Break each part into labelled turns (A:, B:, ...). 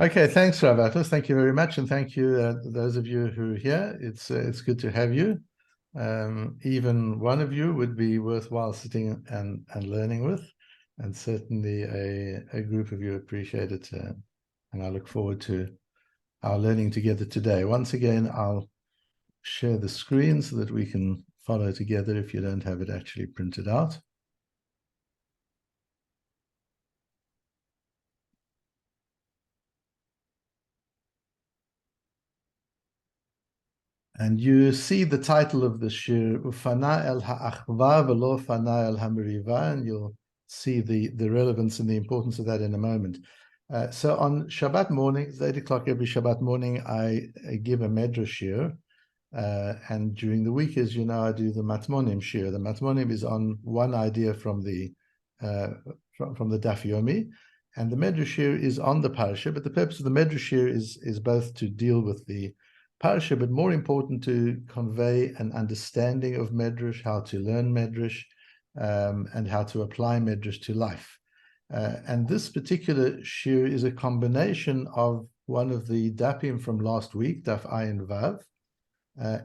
A: Okay, thanks, Rabbi. Thank you very much, and thank you, those of you who are here. It's good to have you. Even one of you would be worthwhile sitting and learning with, and certainly a group of you appreciate it, and I look forward to our learning together today. Once again, I'll share the screen so that we can follow together if you don't have it actually printed out. And you see the title of the shir, Ufana el ha'achva velo fana el hamiriva, and you'll see the relevance and the importance of that in a moment. So on Shabbat morning, it's 8 o'clock every Shabbat morning, I give a medrash shir. And during the week, as you know, I do the matmonim shir. The matmonim is on one idea from the Daf Yomi, and the medrash shir is on the parasha. But the purpose of the medrash shir is both to deal with the parasha, but more important to convey an understanding of medrash, how to learn medrash, and how to apply medrash to life. And this particular shir is a combination of one of the dapim from last week, Daf Ayin Vav,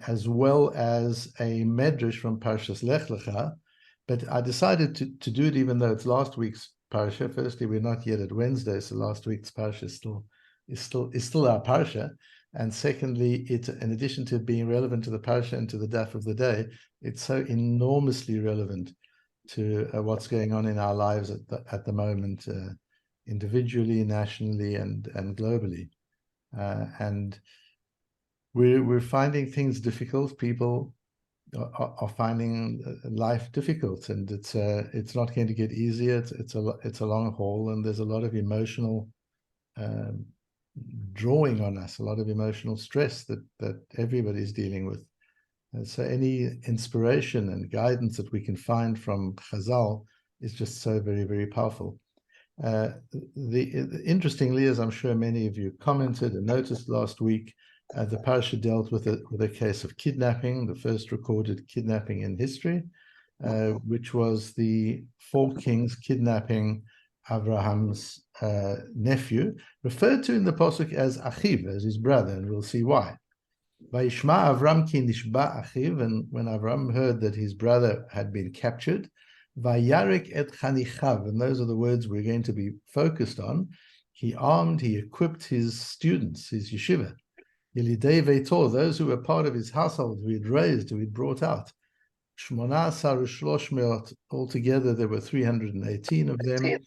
A: as well as a medrash from Parshas Lech Lecha. But I decided to do it even though it's last week's parasha. Firstly, we're not yet at Wednesday, so last week's parasha is still our parasha. And secondly, it, in addition to being relevant to the parasha and to the daf of the day, it's so enormously relevant to what's going on in our lives at the moment, individually, nationally, and globally. And we're finding things difficult. People are finding life difficult, and it's not going to get easier. It's a long haul, and there's a lot of emotional drawing on us, a lot of emotional stress that everybody's dealing with. And so any inspiration and guidance that we can find from Chazal is just so very, very powerful. Interestingly, as I'm sure many of you commented and noticed last week, the parasha dealt with a case of kidnapping, the first recorded kidnapping in history, which was the four kings kidnapping Abraham's nephew, referred to in the pasuk as Achiv, as his brother, and we'll see why. Vayishma Avram ki nishba Achiv, and when Avram heard that his brother had been captured, Vayarek et chanichav, and those are the words we're going to be focused on. He equipped his students, his yeshiva, Yelidei Veitor, those who were part of his household, who he'd raised, who he'd brought out. Shmona Asar u'shlosh meot, altogether there were 318 of them.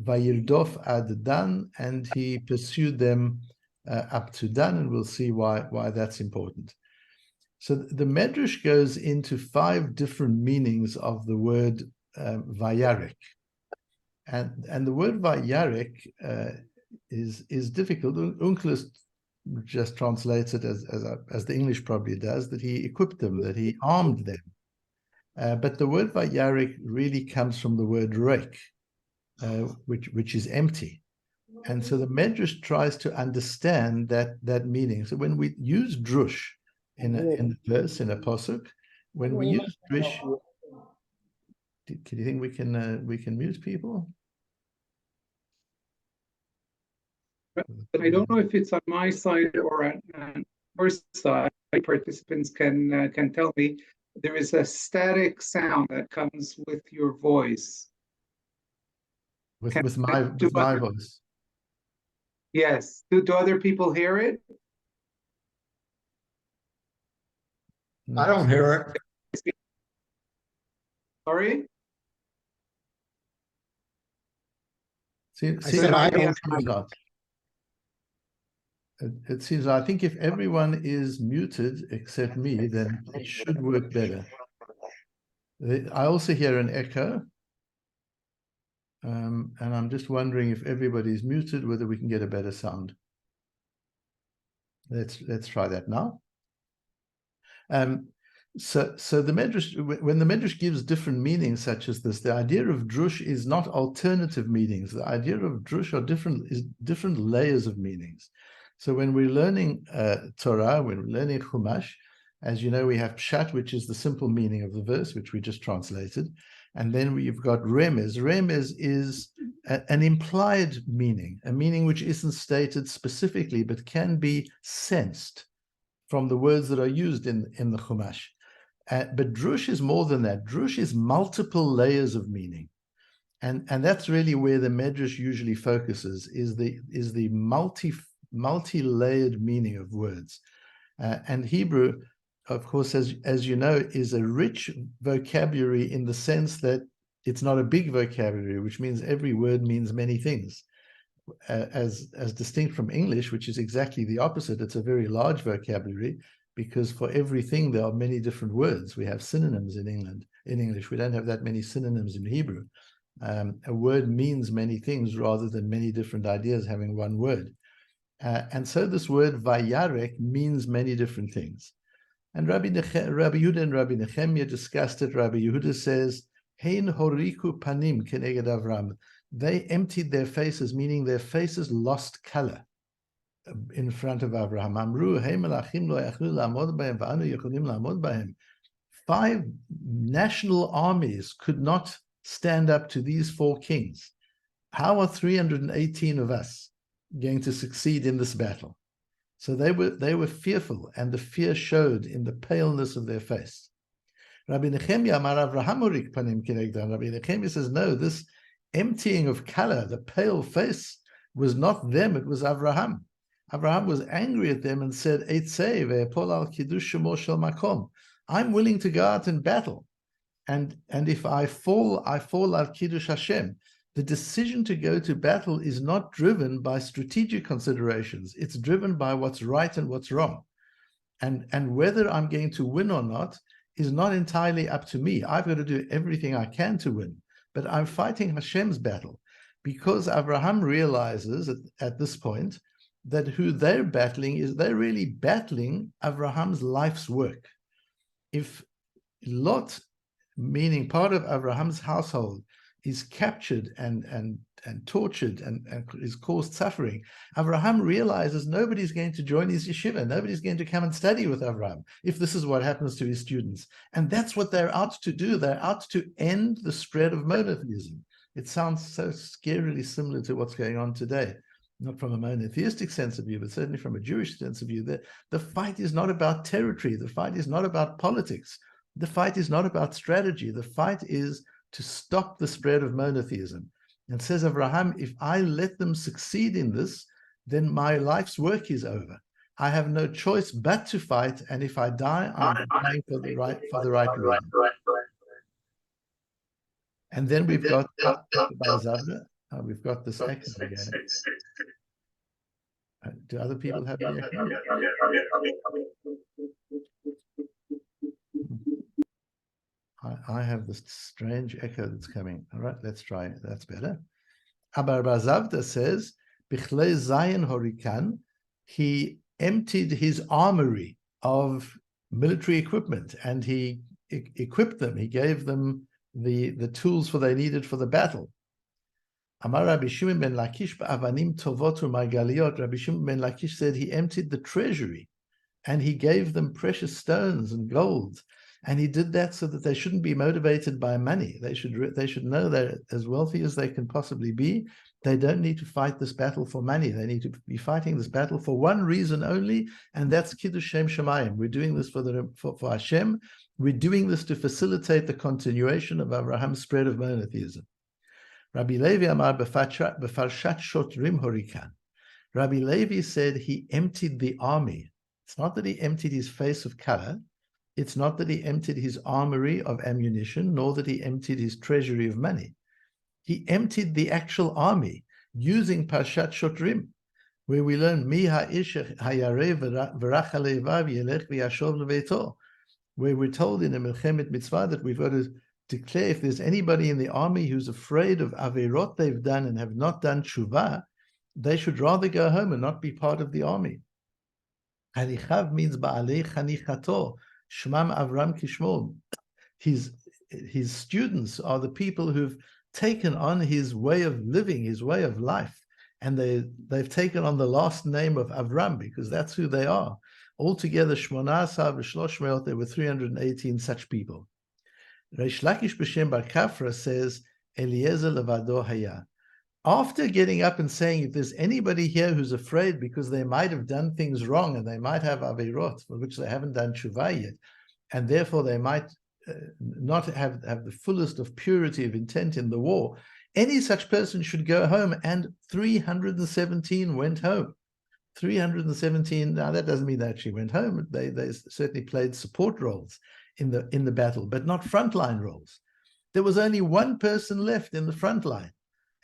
A: Vayirdof ad Dan, and he pursued them up to Dan, and we'll see why that's important. So the Medrash goes into 5 different meanings of the word Vayarek. And the word Vayarek is difficult. Unclus just translates it as the English probably does, that he equipped them, that he armed them. But the word Vayarek really comes from the word Rek, which is empty. And so the Medrash tries to understand that meaning. So when we use drush in a verse, in a pasuk, when we use drush, do you think we can mute people?
B: I don't know if it's on my side or on your side. Participants can tell me. There is a static sound that comes with your voice.
A: With my voice.
B: Yes. Do other people hear it?
A: No.
C: I don't hear it.
B: Sorry?
A: I don't hear it. It seems, I think if everyone is muted except me, then it should work better. I also hear an echo. And I'm just wondering if everybody's muted, whether we can get a better sound. Let's try that now. So the Medrash, when the Medrash gives different meanings such as this, the idea of drush is not alternative meanings. The idea of drush is different layers of meanings. So when we're learning Torah, when we're learning Chumash, as you know, we have pshat, which is the simple meaning of the verse, which we just translated. And then you've got remez. Remez is an implied meaning, a meaning which isn't stated specifically, but can be sensed from the words that are used in the Chumash. But drush is more than that. Drush is multiple layers of meaning. And that's really where the Medrash usually focuses, is the multi-layered meaning of words. And Hebrew, of course, as you know, is a rich vocabulary in the sense that it's not a big vocabulary, which means every word means many things, as distinct from English, which is exactly the opposite. It's a very large vocabulary, because for everything there are many different words. We have synonyms in English. We don't have that many synonyms in Hebrew. A word means many things rather than many different ideas having one word. And so this word vayarek means many different things. And Rabbi Yehuda and Rabbi Nechemia discussed it. Rabbi Yehuda says, Hein horiku panim keneged Avram. They emptied their faces, meaning their faces lost color in front of Abraham. Amru, Hey melachim lo yachlu la'amod b'hem, v'anu yechulim la'amod b'hem. 5 national armies could not stand up to these 4 kings. How are 318 of us going to succeed in this battle? So they were fearful, and the fear showed in the paleness of their face. Rabbi Nechemia amar Avraham horik panim kinegdan. Rabbi Nechemia says, no, this emptying of color, the pale face, was not them, it was Avraham. Avraham was angry at them and said, Eitzei ve'epol al kiddush shemo shel makom. I'm willing to go out in battle, and if I fall al kiddush Hashem. The decision to go to battle is not driven by strategic considerations. It's driven by what's right and what's wrong. And whether I'm going to win or not is not entirely up to me. I've got to do everything I can to win. But I'm fighting Hashem's battle, because Abraham realizes at this point that who they're battling is, they're really battling Abraham's life's work. If Lot, meaning part of Abraham's household, is captured and tortured and is caused suffering, Avraham realizes nobody's going to join his yeshiva, nobody's going to come and study with Avraham if this is what happens to his students. And that's what they're out to do. They're out to end the spread of monotheism. It sounds so scarily similar to what's going on today, not from a monotheistic sense of view, but certainly from a Jewish sense of view. The fight is not about territory. The fight is not about politics. The fight is not about strategy. The fight is to stop the spread of monotheism. And says Avraham, if I let them succeed in this, then my life's work is over. I have no choice but to fight, and if I die, I'm dying for the right reason. And then we've got we've got this echo again. Do other people have the echo? I have this strange echo that's coming. All right, let's try it. That's better. Abar Bazavda says, Bichlei Zayin Horikan, he emptied his armory of military equipment, and he equipped them. He gave them the tools they needed for the battle. Amar Rabbi Shimon ben Lakish ba'avanim tovot u'margaliot. Rabbi Shimon ben Lakish said he emptied the treasury, and he gave them precious stones and gold. And he did that so that they shouldn't be motivated by money. They should know that as wealthy as they can possibly be, they don't need to fight this battle for money. They need to be fighting this battle for one reason only, and that's Kiddush Shem Shemayim. We're doing this for Hashem. We're doing this to facilitate the continuation of Abraham's spread of monotheism. Rabbi Levi Amar Befarshat Shotrim Horikan. Rabbi Levi said he emptied the army. It's not that he emptied his face of color. It's not that he emptied his armory of ammunition, nor that he emptied his treasury of money. He emptied the actual army using Parshat Shotrim, where we learn Mi ha'ish hayareh v'rach halevav yelech v'yashov lebeito, where we're told in a Milchemet Mitzvah that we've got to declare if there's anybody in the army who's afraid of averot they've done and have not done tshuva, they should rather go home and not be part of the army. Harichav means ba'alei chanichato. Shmam Avram Kishmon. His students are the people who've taken on his way of living, his way of life, and they've taken on the last name of Avram because that's who they are. Altogether, Shmonasar v'Shlosh Meot, there were 318 such people. Reish Lakish b'Shem Bar Kafra says, Eliezer levado haya. After getting up and saying, if there's anybody here who's afraid because they might have done things wrong and they might have averot for which they haven't done tshuva yet, and therefore they might not have the fullest of purity of intent in the war, any such person should go home, and 317 went home. 317, now that doesn't mean they actually went home. They certainly played support roles in the battle, but not frontline roles. There was only one person left in the front line,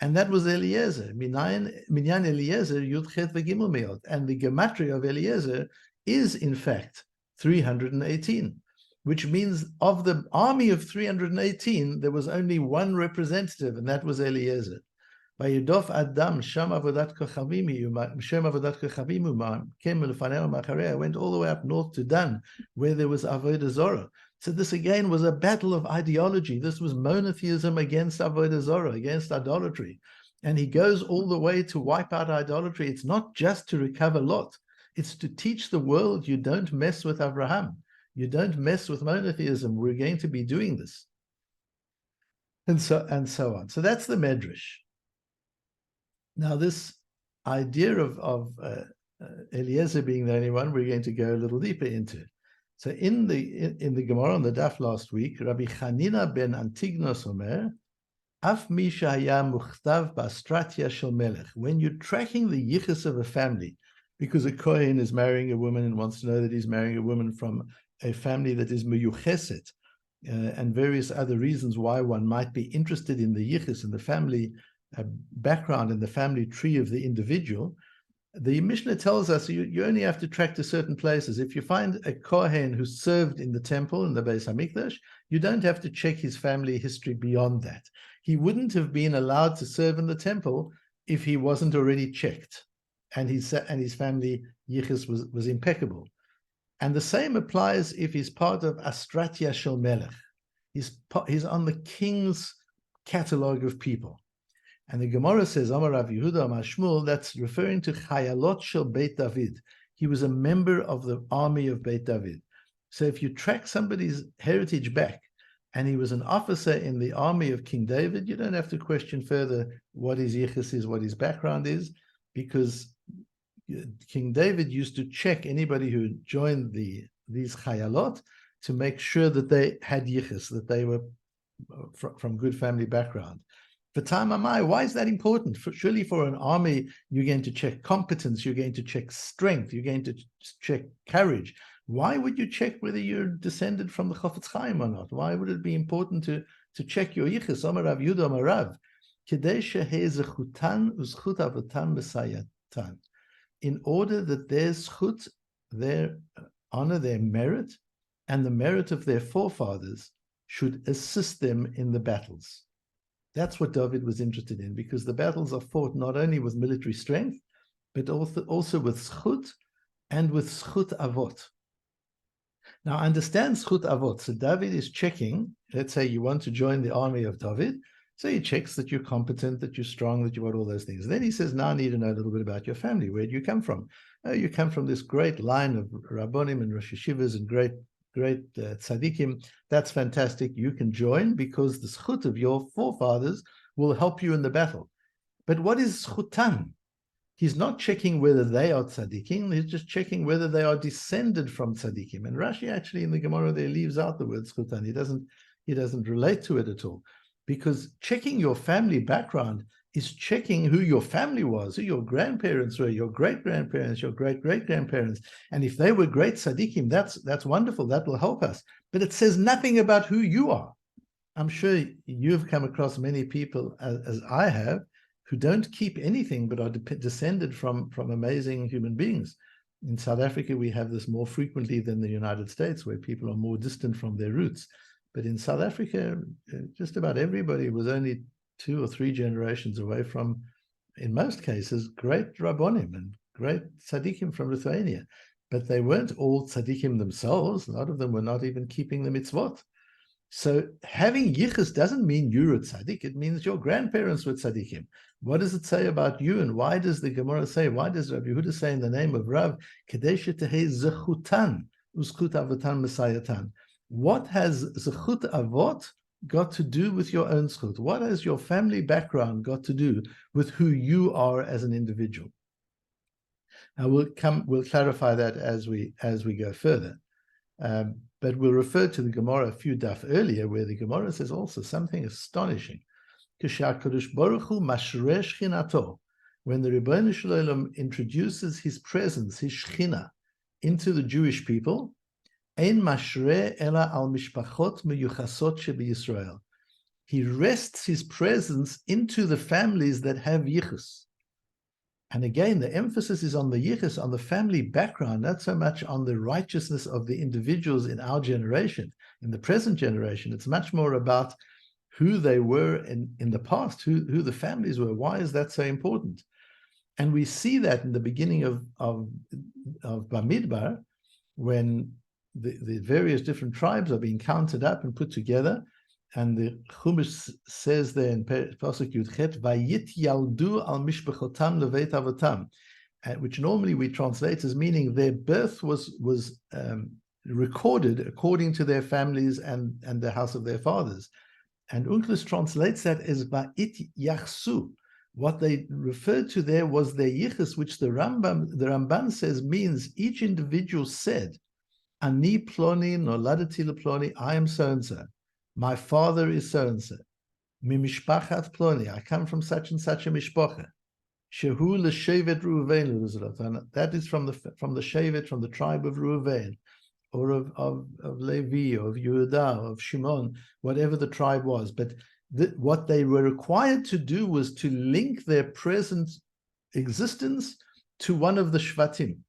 A: and that was Eliezer. Minyan Eliezer, Yud Chet v'Gimel Meot. And the gematria of Eliezer is, in fact, 318, which means of the army of 318, there was only one representative, and that was Eliezer. Vayidof Adam Sham Avodat Kochavim came went all the way up north to Dan, where there was Avodah Zorah. So this again was a battle of ideology. This was monotheism against Avodah Zorah, against idolatry. And he goes all the way to wipe out idolatry. It's not just to recover Lot. It's to teach the world, you don't mess with Abraham. You don't mess with monotheism. We're going to be doing this. And so on. So that's the Medrash. Now, this idea of Eliezer being the only one, we're going to go a little deeper into. So in the Gemara on the Daf last week, Rabbi Chanina ben Antignos Omer, Af mi shehaya muchtav ba'astratya shel melech. When you're tracking the yichus of a family, because a Kohen is marrying a woman and wants to know that he's marrying a woman from a family that is meyucheset, and various other reasons why one might be interested in the yichus and the family background and the family tree of the individual, the Mishnah tells us you only have to track to certain places. If you find a Kohen who served in the temple, in the Beis HaMikdash, you don't have to check his family history beyond that. He wouldn't have been allowed to serve in the temple if he wasn't already checked, and his family yichus was impeccable. And the same applies if he's part of Astratya Shel Melech. He's on the king's catalog of people. And the Gemara says, Amar Rav Yehuda Amar Shmuel, that's referring to Chayalot Shel Beit David. He was a member of the army of Beit David. So if you track somebody's heritage back, and he was an officer in the army of King David, you don't have to question further what his yichus is, what his background is, because King David used to check anybody who joined these Chayalot to make sure that they had yichus, that they were from good family background. For Tamamai, why is that important? Surely for an army, you're going to check competence, you're going to check strength, you're going to check courage. Why would you check whether you're descended from the Chofetz Chaim or not? Why would it be important to check your yichus? Amar Rav Yehuda Amar Rav, Kedei shehei zechutan uzchut avotan b'sayatan. In order that their zchut, their honor, their merit, and the merit of their forefathers should assist them in the battles. That's what David was interested in, because the battles are fought not only with military strength, but also with zchut and with zchut avot. Now, understand zchut avot. So David is checking, let's say you want to join the army of David, so he checks that you're competent, that you're strong, that you got all those things. Then he says, now I need to know a little bit about your family. Where do you come from? Oh, you come from this great line of Rabbonim and Rosh Yeshivas and great tzaddikim. That's fantastic. You can join because the zchut of your forefathers will help you in the battle. But what is zchutan? He's not checking whether they are tzaddikim. He's just checking whether they are descended from tzaddikim. And Rashi actually in the Gemara there leaves out the word zchutan. He doesn't relate to it at all, because checking your family background is checking who your family was, who your grandparents were, your great-grandparents, your great-great-grandparents. And if they were great tzaddikim, that's wonderful. That will help us. But it says nothing about who you are. I'm sure you've come across many people, as I have, who don't keep anything but are descended from amazing human beings. In South Africa, we have this more frequently than the United States, where people are more distant from their roots. But in South Africa, just about everybody was only 2 or 3 generations away from, in most cases, great Rabbonim and great tzaddikim from Lithuania. But they weren't all tzaddikim themselves. A lot of them were not even keeping the mitzvot. So having yichus doesn't mean you're a tzaddik. It means your grandparents were tzaddikim. What does it say about you? And why does the Gemara say, why does Rabbi Yehuda say in the name of Rav, Kedei shetehei zechutan uzchut avotan mesayatan? What has zechut avot got to do with your own zechut? What has your family background got to do with who you are as an individual? And we'll clarify that as we go further. But we'll refer to the Gemara a few daf earlier, where the Gemara says also something astonishing. When the Ribbono Shel Olam introduces his presence, his Shechina, into the Jewish people, Ein mashre ela al mishpachot meyuchasot shebi-Yisrael. He rests his presence into the families that have yichus. And again, the emphasis is on the yichus, on the family background, not so much on the righteousness of the individuals in our generation. In the present generation, it's much more about who they were in the past, who the families were. Why is that so important? And we see that in the beginning of Bamidbar, when the various different tribes are being counted up and put together, and the Chumash says there in Pasuk Yud Chet, "Vayit yaldu al mishpachotam leveit avotam," which normally we translate as meaning their birth was recorded according to their families and the house of their fathers. And Unclus translates that as Va'it yachsu. What they referred to there was their yichus, which the Ramban says means each individual said, "Ani ploni noladati leploni," I am so and so. My father is so and so. Mimishpachat ploni, I come from such and such a mishpacha. Shehu l'shevet Reuven, that is from the shevet, from the tribe of Reuven, or of Levi, or of Yehuda, or of Shimon, whatever the tribe was. But what they were required to do was to link their present existence to one of the Shvatim.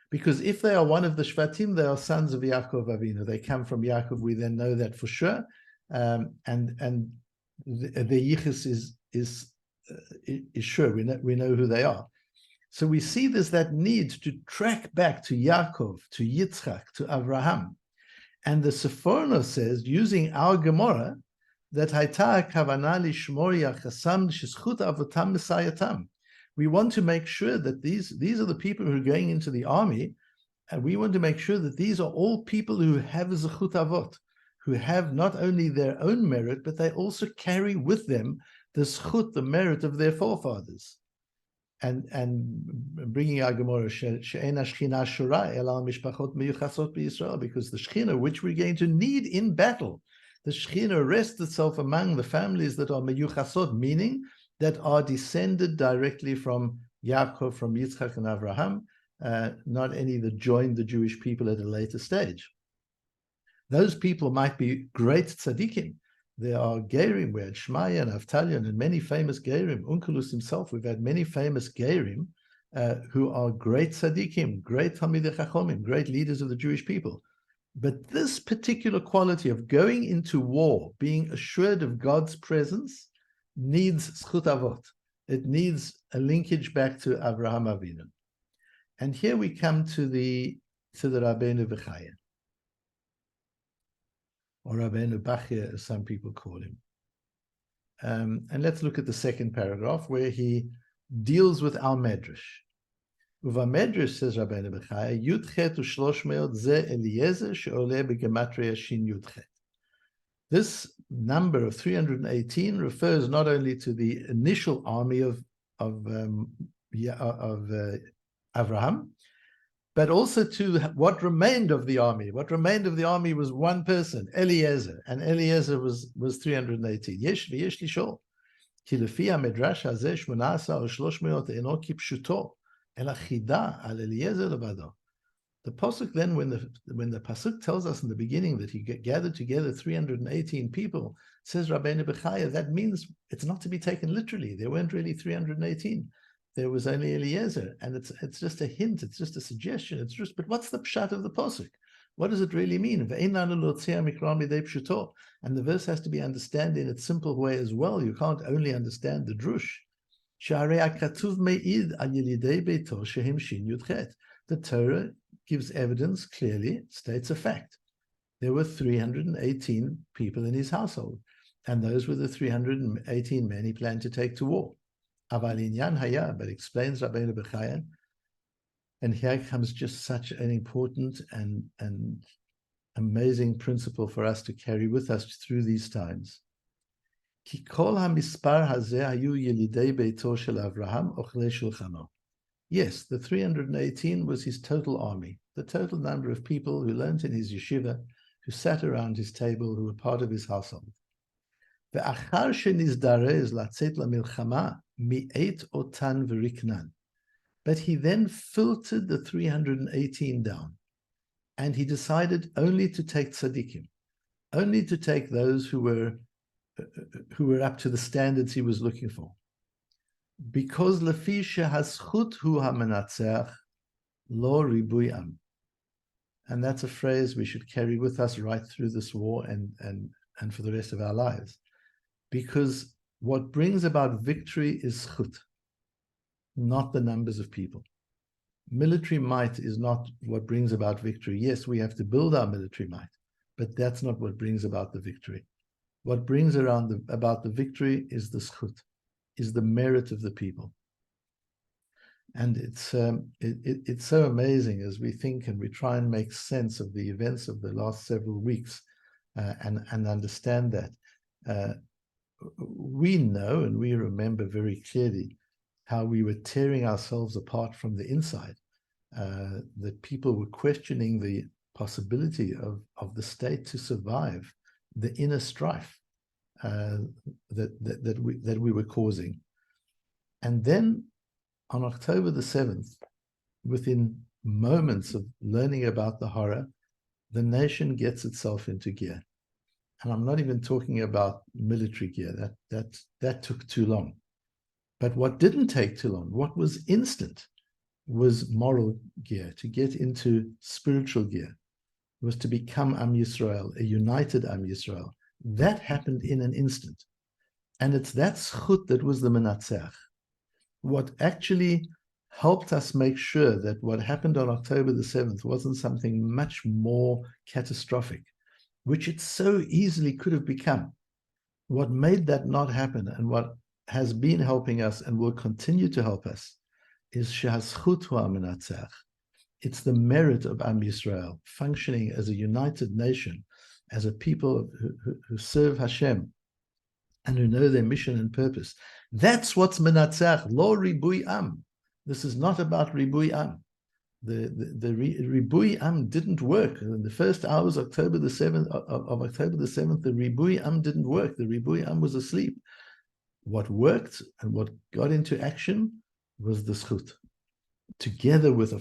A: Because if they are one of the Shvatim, they are sons of Yaakov Avinu. They come from Yaakov, we then know that for sure. And their yichus is sure. We know who they are. So we see there's that need to track back to Yaakov, to Yitzchak, to Abraham. And the Seforno says, using our Gemara, that Haita Kavana Lishmor Yachasam Shizchut Avotam Mesayatam. We want to make sure that these are the people who are going into the army, and we want to make sure that these are all people who have Zechut Avot, who have not only their own merit, but they also carry with them the Zechut, the merit of their forefathers. And bringing our Gemara, She'ena Shechina Shura El Al Mishpachot Meyuchasot BeYisrael, because the Shechina, which we're going to need in battle, the Shechina rests itself among the families that are Meyuchasot, meaning that are descended directly from Yaakov, from Yitzchak and Abraham, not any that joined the Jewish people at a later stage. Those people might be great tzaddikim. There are Gerim, we had Shmaya and Avtalion and many famous Gerim. Onkelos himself, we've had many famous Gerim who are great tzaddikim, great Talmidei Chachomim, great leaders of the Jewish people. But this particular quality of going into war, being assured of God's presence, needs Zchut Avot. It needs a linkage back to Avraham Avinu. And here we come to the Rabbeinu Bechaya, or Rabbeinu Bachya, as some people call him. And let's look at the second paragraph, where he deals with our medrash. Uva medrash, says Rabbeinu Bechaya, Yudchet u'shlosh meot ze Eliezer she'oleh b'gematria shin Yudchet. This number of 318 refers not only to the initial army of Avraham, but also to what remained of the army. What remained of the army was one person, Eliezer, and Eliezer was 318. Yesh v'yesh lishol, ki lefi hamedrash hazeh 18 או 300 אינו כפשוטו, אלא חידה על Eliezer לבדו. The pasuk then, when the pasuk tells us in the beginning that he gathered together 318 people, says Rabbeinu Bechaya, that means it's not to be taken literally. There weren't really 318. There was only Eliezer, and it's just a hint. It's just a suggestion. But what's the pshat of the pasuk? What does it really mean? And the verse has to be understood in its simple way as well. You can't only understand the drush. The Torah gives evidence clearly, states a fact. There were 318 people in his household, and those were the 318 men he planned to take to war. Aval inyan haya, but explains Rabbeinu Bechaya, and here comes just such an important and amazing principle for us to carry with us through these times. Ki kol hamispar hazeh hayu yelidei beito shel Avraham ochlei shulchano. Yes, the 318 was his total army, the total number of people who learned in his yeshiva, who sat around his table, who were part of his household. Ve'achar shenizdarez latzet lamilchama mi'et otan v'riknan. But he then filtered the 318 down, and he decided only to take tzaddikim, only to take those who were up to the standards he was looking for. Because lefi shehazchut hu hamenatzeach lo ribui am. And that's a phrase we should carry with us right through this war and for the rest of our lives. Because what brings about victory is zchut, not the numbers of people. Military might is not what brings about victory. Yes, we have to build our military might, but that's not what brings about the victory. What brings about the victory is the zchut, is the merit of the people. And it's so amazing as we think and we try and make sense of the events of the last several weeks and understand that. We know and we remember very clearly how we were tearing ourselves apart from the inside, that people were questioning the possibility of the state to survive the inner strife that we were causing. And then on October the 7th, within moments of learning about the horror, the nation gets itself into gear. And I'm not even talking about military gear. That took too long. But what didn't take too long, what was instant, was moral gear, to get into spiritual gear, was to become Am Yisrael, a united Am Yisrael. That happened in an instant. And it's that zchut that was the menatzeach. What actually helped us make sure that what happened on October the 7th wasn't something much more catastrophic, which it so easily could have become. What made that not happen, and what has been helping us and will continue to help us, is shehazchut hu hamenatzeach. It's the merit of Am Yisrael functioning as a united nation, as a people who serve Hashem and who know their mission and purpose. That's what's menatzeach, lo ribui am. This is not about ribui am. The ribui am didn't work. In the first hours of October the 7th, the ribui am didn't work. The ribui am was asleep. What worked and what got into action was the zchut, together with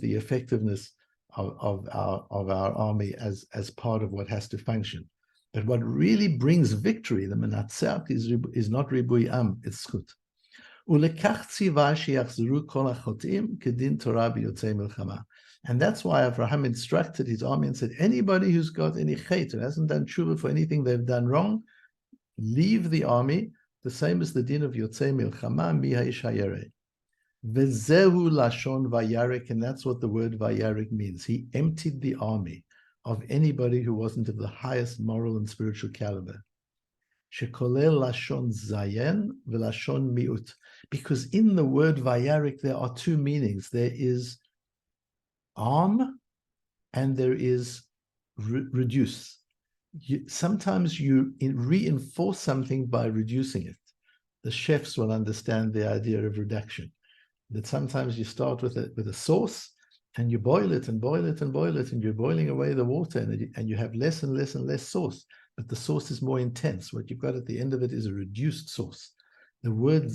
A: the effectiveness of our army as part of what has to function. But what really brings victory, the menatzeach, is not ribui am, it's zchut. And that's why Avraham instructed his army and said, anybody who's got any chet, who hasn't done tshuva for anything they've done wrong, leave the army, the same as the din of Yotzei Milchama, mi ha'ish hayareh. Vezehu lashon vayarik, and that's what the word vayarik means. He emptied the army of anybody who wasn't of the highest moral and spiritual caliber. Shekolel lashon zayen velashon miut. Because in the word vayarik there are two meanings. There is arm and there is reduce. Sometimes you reinforce something by reducing it. The chefs will understand the idea of reduction. That sometimes you start with a sauce and you boil it and boil it and boil it, and you're boiling away the water, and you have less and less and less sauce, but the sauce is more intense. What you've got at the end of it is a reduced sauce. The word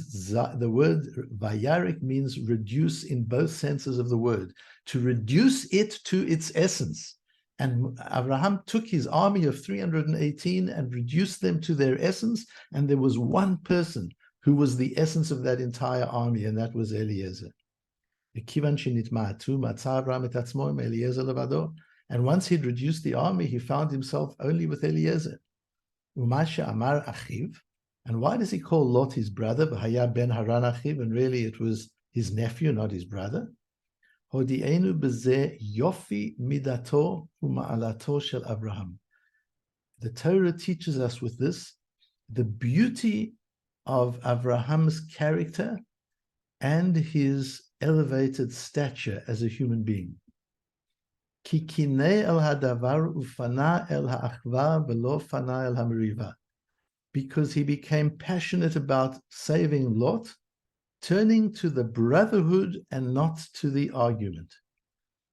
A: vayarik means reduce in both senses of the word, to reduce it to its essence. And Abraham took his army of 318 and reduced them to their essence, and there was one person who was the essence of that entire army, and that was Eliezer. And once he'd reduced the army, he found himself only with Eliezer. And why does he call Lot his brother? And really it was his nephew, not his brother. The Torah teaches us with this the beauty of Abraham's character and his elevated stature as a human being. Ki kinei el hadavar ufana el ha'achva velo fana el hameriva. Because he became passionate about saving Lot, turning to the brotherhood and not to the argument.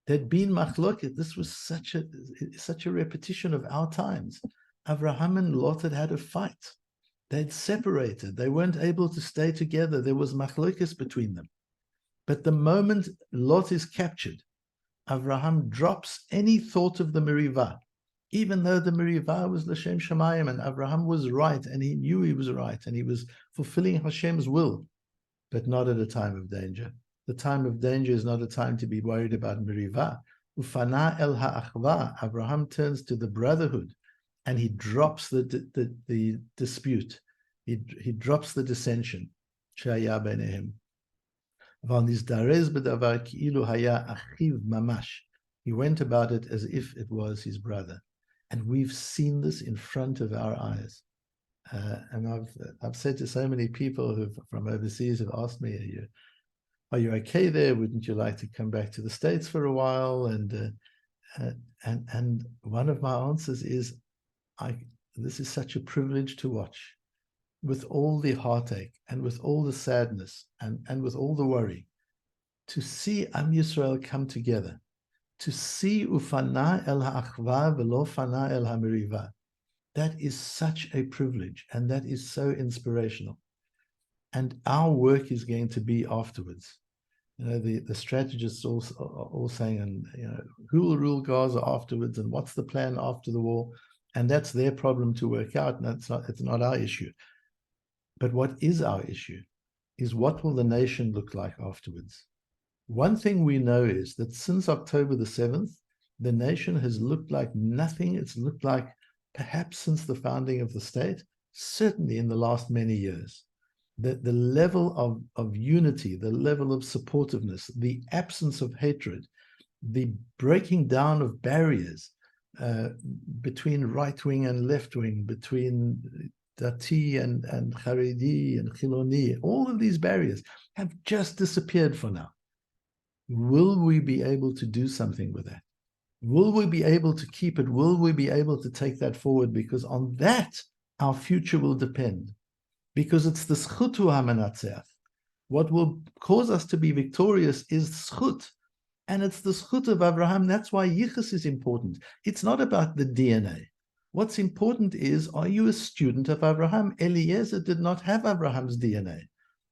A: There'd been machloket. This was such a repetition of our times. Avraham and Lot had a fight. They'd separated. They weren't able to stay together. There was machlokes between them. But the moment Lot is captured, Avraham drops any thought of the merivah, even though the merivah was l'shem shamayim, and Avraham was right, and he knew he was right, and he was fulfilling Hashem's will, but not at a time of danger. The time of danger is not a time to be worried about merivah. Ufana el ha'achva. Avraham turns to the brotherhood, and he drops the dispute. He drops the dissension. Shaya beinehem. He went about it as if it was his brother. And we've seen this in front of our eyes. And I've said to so many people who from overseas have asked me, are you okay there? Wouldn't you like to come back to the States for a while? And one of my answers is, this is such a privilege to watch. With all the heartache and with all the sadness and with all the worry, to see Am Yisrael come together, to see Ufana el ha'achva velo fana el hameriva, that is such a privilege, and that is so inspirational. And our work is going to be afterwards. The strategists are all saying, and who will rule Gaza afterwards, and what's the plan after the war? And that's their problem to work out, and it's not our issue. But what is our issue is, what will the nation look like afterwards? One thing we know is that since October the 7th, the nation has looked like nothing it's looked like perhaps since the founding of the state, certainly in the last many years. The level of unity, the level of supportiveness, the absence of hatred, the breaking down of barriers between right wing and left wing, between Dati and Haredi and Chiloni, all of these barriers have just disappeared for now. Will we be able to do something with that? Will we be able to keep it? Will we be able to take that forward? Because on that, our future will depend. Because it's the zchut hu hamanatzeach. What will cause us to be victorious is zchut. And it's the zchut of Abraham. That's why yichus is important. It's not about the DNA. What's important is, are you a student of Abraham? Eliezer did not have Abraham's DNA.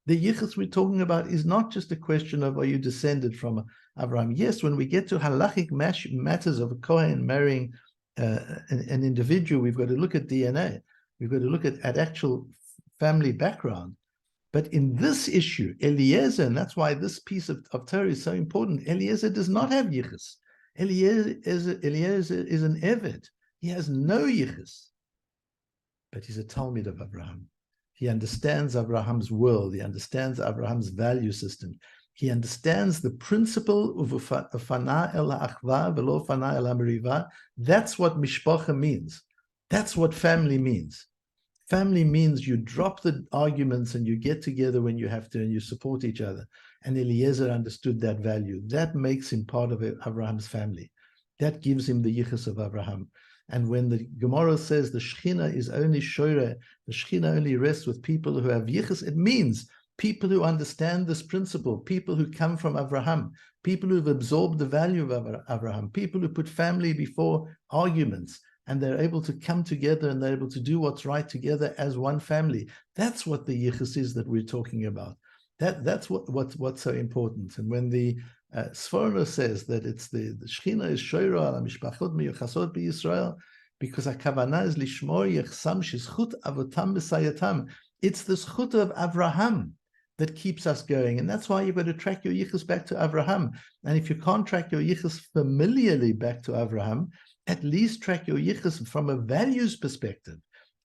A: The yichus we're talking about is not just a question of, are you descended from Abraham? Yes, when we get to halachic matters of a Kohen marrying an individual, we've got to look at DNA. We've got to look at actual family background. But in this issue, Eliezer, and that's why this piece of Torah is so important, Eliezer does not have yichus. Eliezer is an eved. He has no yichus. But he's a Talmud of Abraham. He understands Abraham's world. He understands Abraham's value system. He understands the principle of fana el ha'achva velo fana el hameriva. That's what mishpacha means. That's what family means. Family means you drop the arguments and you get together when you have to, and you support each other. And Eliezer understood that value. That makes him part of Abraham's family. That gives him the yichus of Abraham. And when the Gemara says the Shechina is only shoire, the Shechina only rests with people who have yichus, it means people who understand this principle, people who come from Abraham, people who've absorbed the value of Abraham, people who put family before arguments, and they're able to come together and they're able to do what's right together as one family. That's what the yichus is that we're talking about. That's what's so important. And when the Sforno says that it's the Shechina is shoira al mishpachot miyuchasot b'Yisrael, because hakavana is lishmor yechsam shizchut avotam b'sayatam. It's the zchut of Avraham that keeps us going, and that's why you've got to track your yichus back to Avraham. And if you can't track your yichus familiarly back to Avraham, at least track your yichus from a values perspective.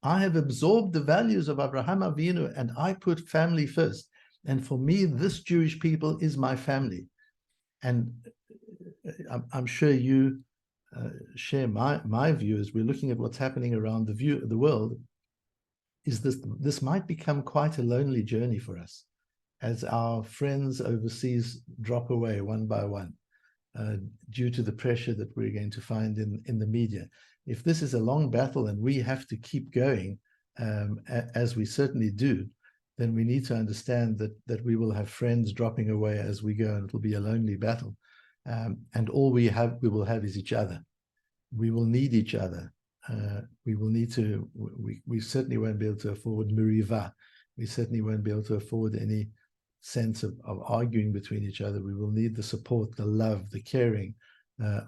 A: I have absorbed the values of Avraham Avinu, and I put family first. And for me, this Jewish people is my family. And I'm sure you share my view as we're looking at what's happening around the world, is this might become quite a lonely journey for us as our friends overseas drop away one by one. due to the pressure that we're going to find in the media. If this is a long battle and we have to keep going, as we certainly do, then we need to understand that we will have friends dropping away as we go, and it'll be a lonely battle. And all we will have is each other. We will need each other. We will need to, we certainly won't be able to afford meriva. We certainly won't be able to afford any sense of arguing between each other. We will need the support, the love, the caring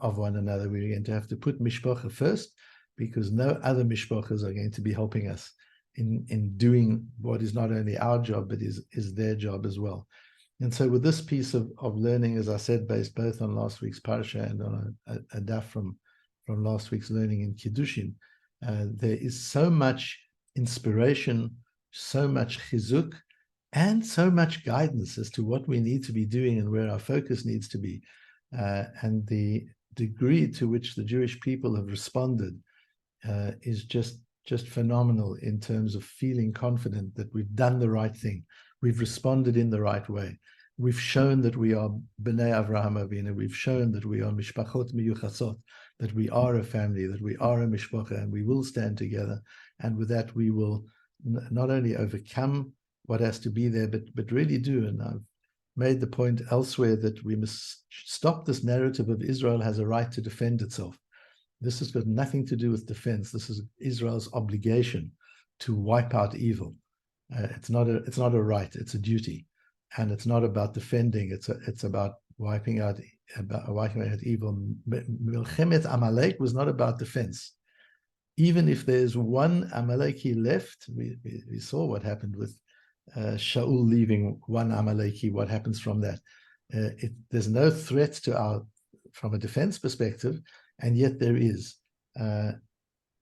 A: of one another. We're going to have to put mishpacha first, because no other mishpachas are going to be helping us in doing what is not only our job, but is their job as well. And so with this piece of learning, as I said, based both on last week's parsha and on a daf from last week's learning in Kiddushin, there is so much inspiration, so much chizuk, and so much guidance as to what we need to be doing and where our focus needs to be. And the degree to which the Jewish people have responded is just phenomenal in terms of feeling confident that we've done the right thing. We've responded in the right way. We've shown that we are B'nai Avraham Avinu. We've shown that we are Mishpachot Miyuchasot, that we are a family, that we are a mishpacha, and we will stand together. And with that, we will not only overcome what has to be there, but really do. And I've made the point elsewhere that we must stop this narrative of Israel has a right to defend itself. This has got nothing to do with defense. This is Israel's obligation to wipe out evil. It's not a right, it's a duty. And it's not about defending, it's about wiping out evil. Milchemet Amalek was not about defense. Even if there's one Amaleki left, we saw what happened with Shaul leaving one Amaleki, what happens from that. There's no threat to from a defense perspective, and yet there is.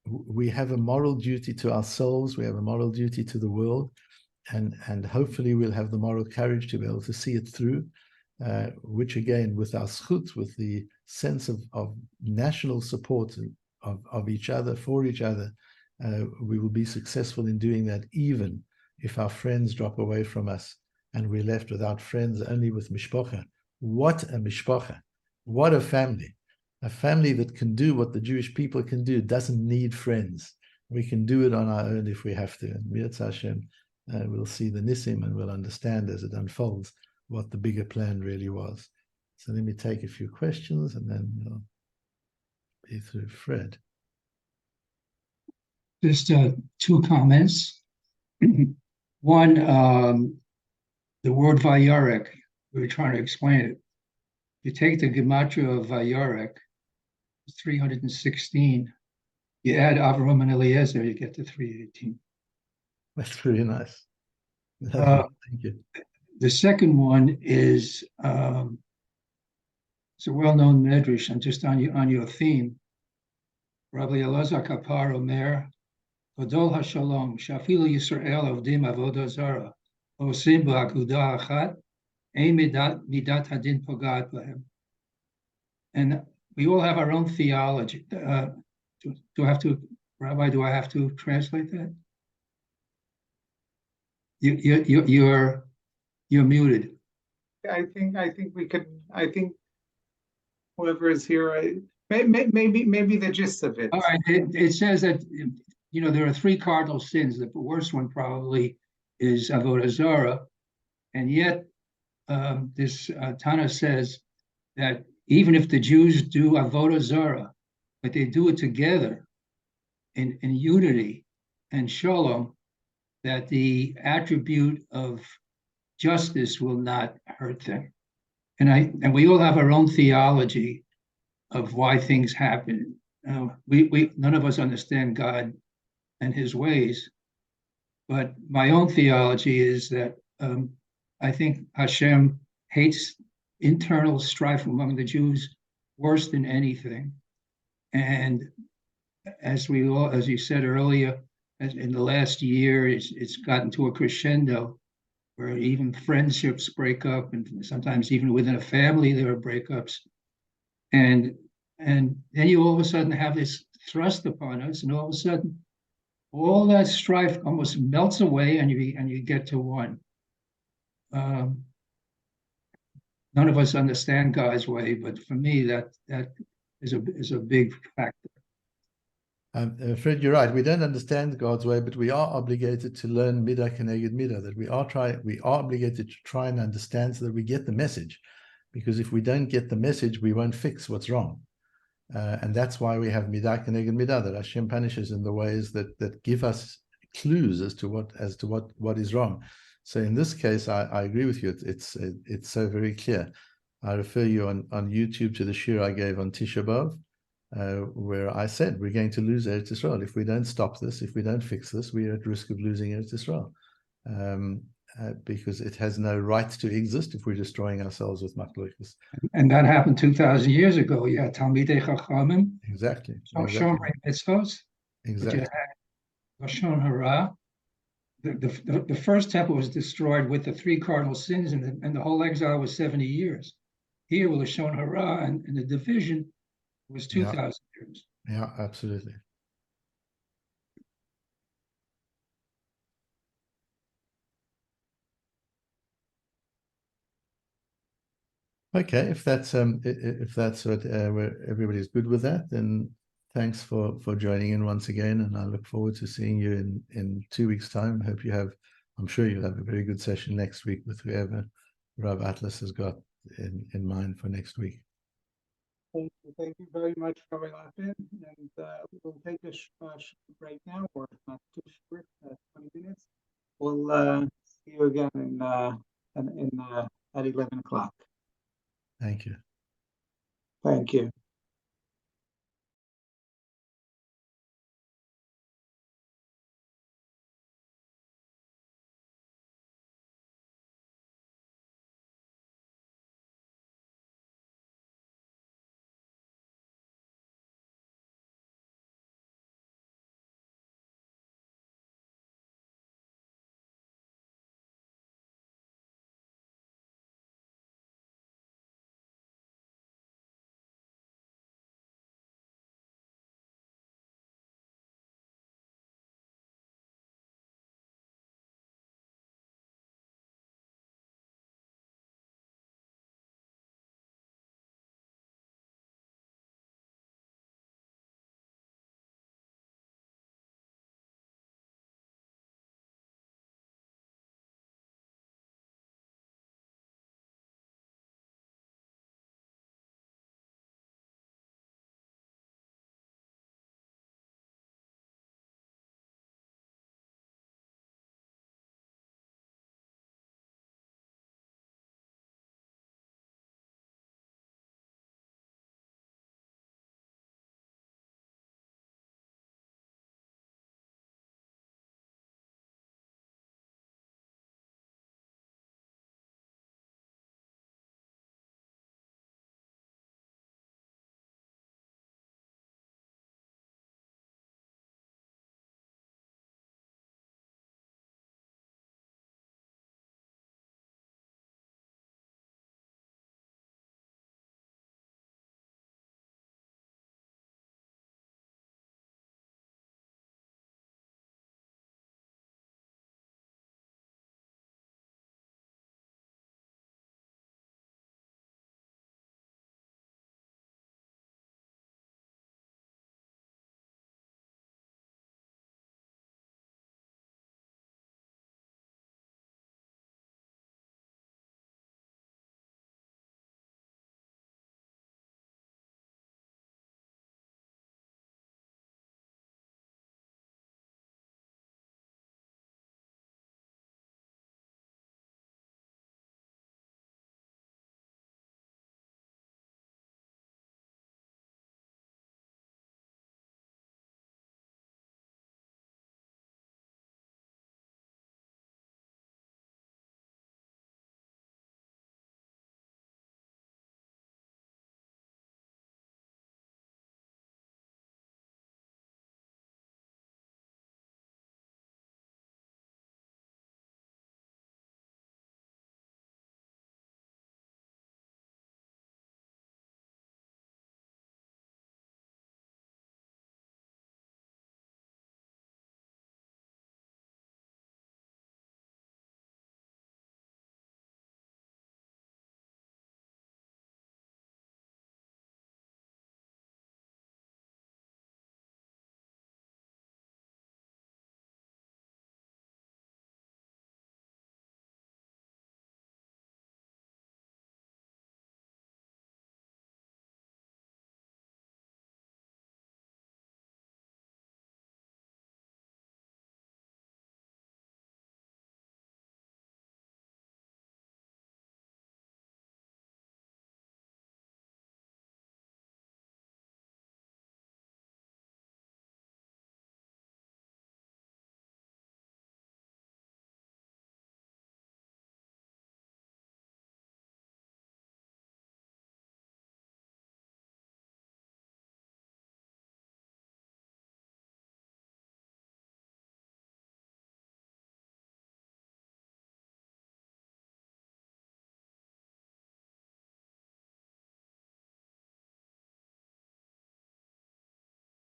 A: We have a moral duty to ourselves, we have a moral duty to the world, and hopefully we'll have the moral courage to be able to see it through, which again, with our schut, with the sense of national support of each other, for each other, we will be successful in doing that, even if our friends drop away from us and we're left without friends, only with mishpacha. What a mishpacha. What a family. A family that can do what the Jewish people can do, doesn't need friends. We can do it on our own if we have to. And Mirz Hashem, we'll see the Nisim and we'll understand as it unfolds what the bigger plan really was. So let me take a few questions and then we'll be through Fred.
C: Just two comments. One, the word Vayarek, we were trying to explain it. You take the gematria of Vayarek, 316. You add Avram and Eliezer, you get to 318.
A: That's really nice. Thank you.
C: The second one is it's a well-known medrash, and just on your theme. Rabbi Elazar Kapar Omer, Gadol HaShalom, Shafilu Yisrael Avdim Avodah Zara, Osim Ba'akuda Achat, Ein Midat Hadin Pogat Lahem. And we all have our own theology. Do I have to, Rabbi, do I have to translate that? You're muted.
B: I think we could. I think whoever is here, maybe the gist of it.
C: All right. It says that there are three cardinal sins. The worst one probably is avodah zarah, and yet this Tana says that even if the Jews do avodah zarah, but they do it together in unity and shalom, that the attribute of justice will not hurt them. And we all have our own theology of why things happen. We none of us understand God and his ways, but my own theology is that I think Hashem hates internal strife among the Jews worse than anything. And as you said earlier, in the last year, it's gotten to a crescendo where even friendships break up, and sometimes even within a family there are breakups. And then you all of a sudden have this thrust upon us, and all of a sudden, all that strife almost melts away, and you get to one. none of us understand God's way, but for me, that is a big factor.
A: Fred, you're right. We don't understand God's way, but we are obligated to learn midah keneged midah. That we are obligated to try and understand so that we get the message. Because if we don't get the message, we won't fix what's wrong. And that's why we have midah keneged midah, that Hashem punishes in the ways that give us clues as to what is wrong. So in this case, I agree with you. It's so very clear. I refer you on YouTube to the shir I gave on Tisha B'Av, where I said we're going to lose Eretz Yisrael if we don't stop this, if we don't fix this. We're at risk of losing Eretz Yisrael, because it has no right to exist if we're destroying ourselves with machlokas.
C: And that happened 2,000 years ago. You had Talmidei Chachamim,
A: Exactly.
C: Shomrei Mitzvos,
A: Exactly.
C: but you had Lashon Hara. The first temple was destroyed with the 3 cardinal sins, and the whole exile was 70 years. Here with Lashon Hara and the division was 2,000 years.
A: Yeah, absolutely. Okay, if that's what where everybody's good with that, then thanks for joining in once again, and I look forward to seeing you in 2 weeks' time. I'm sure you'll have a very good session next week with whoever Rav Atlas has got in mind for next week.
B: Thank you very much, Rabbi Lapin, and we'll take a short break now, or not too short, 20 minutes. We'll see you again at 11 o'clock.
A: Thank you.
B: Thank you.